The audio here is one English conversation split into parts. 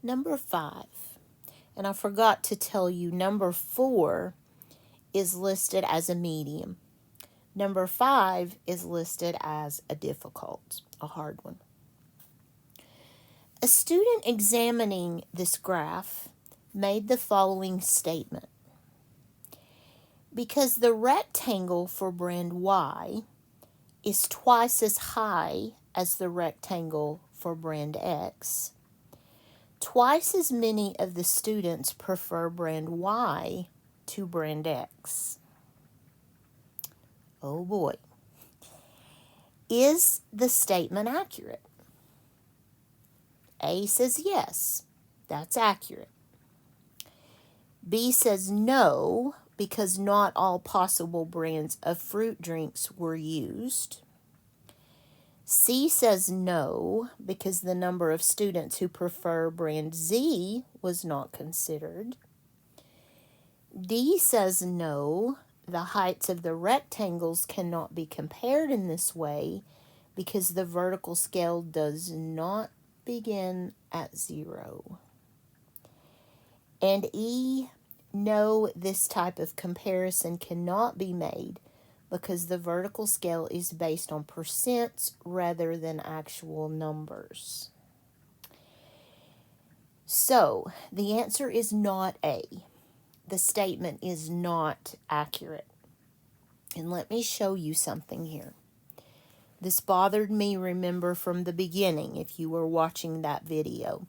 Number 5. And I forgot to tell you, number 4 is listed as a medium. Number 5 is listed as a difficult, a hard one. A student examining this graph made the following statement. Because the rectangle for brand Y is twice as high as the rectangle for brand X, twice as many of the students prefer brand Y to brand X. Oh boy. Is the statement accurate? A says yes, that's accurate. B says no, because not all possible brands of fruit drinks were used. C says no, because the number of students who prefer brand Z was not considered. D says no, the heights of the rectangles cannot be compared in this way because the vertical scale does not begin at 0. And E, no, this type of comparison cannot be made because the vertical scale is based on percents rather than actual numbers. So, the answer is not A. The statement is not accurate. And let me show you something here. This bothered me, remember, from the beginning, if you were watching that video.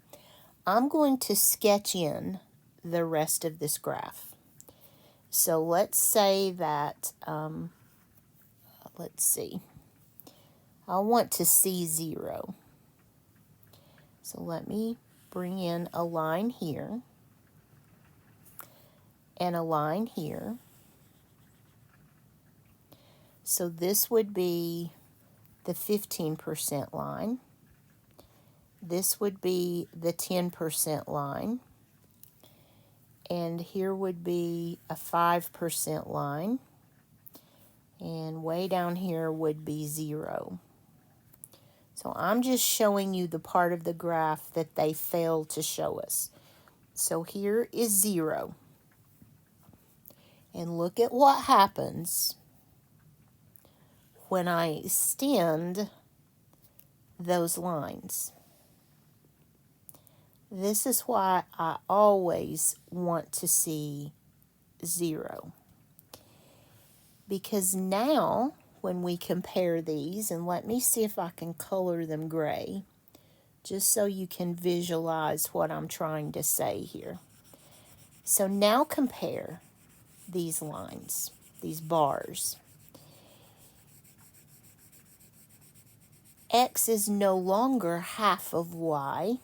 I'm going to sketch in the rest of this graph. So let's say that, let's see, I want to see 0. So let me bring in a line here and a line here. So this would be the 15% line. This would be the 10% line. And here would be a 5% line. And way down here would be 0. So I'm just showing you the part of the graph that they failed to show us. So here is 0. And look at what happens when I extend those lines. This is why I always want to see 0. Because now, when we compare these, and let me see if I can color them gray, just so you can visualize what I'm trying to say here. So now compare these lines, these bars. X is no longer half of Y.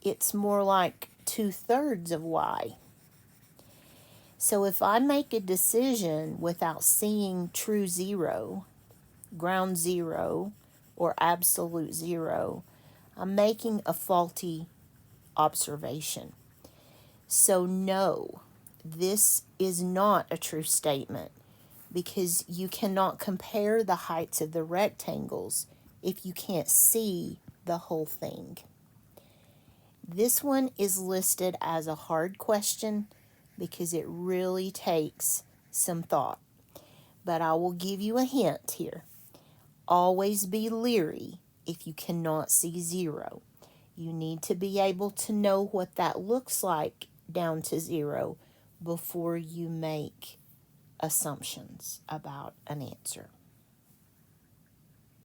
It's more like 2/3 of Y. So if I make a decision without seeing true 0, ground 0, or absolute 0, I'm making a faulty observation. So no, this is not a true statement because you cannot compare the heights of the rectangles if you can't see the whole thing. This one is listed as a hard question because it really takes some thought. But I will give you a hint here. Always be leery if you cannot see 0. You need to be able to know what that looks like down to 0 before you make assumptions about an answer.